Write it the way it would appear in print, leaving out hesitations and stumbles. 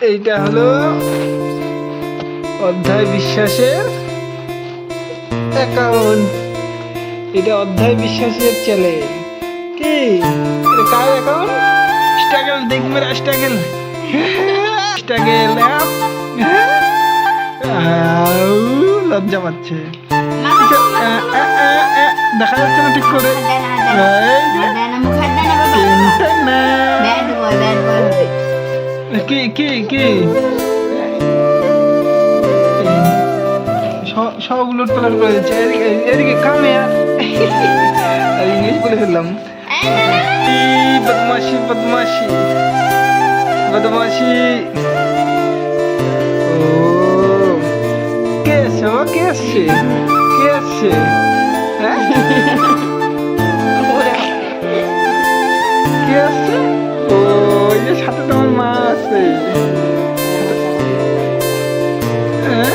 এইটা হলো অধ্যায় বিশ্বাসের অ্যাকাউন্ট। এটা অধ্যায় বিশ্বাসের চ্যানেল। কি এটা কার অ্যাকাউন্ট? স্ট্রাগল দেখবে, স্ট্রাগল স্ট্রাগল লজ্জা পাচ্ছে। দেখা যাচ্ছে না ঠিক করে। কি কি কি সব উলট পালট করে দিচ্ছে। এদিকে কামে ইংলিশ বলে ফেললাম। বদমাশি বদমাশি বদমাশি। ও কে আসছে বাবা? কে আসছে? কে আসছে? হ্যাঁ কে আসছে? ও এই যে সাথে তোমার মা আছে। হ্যাঁ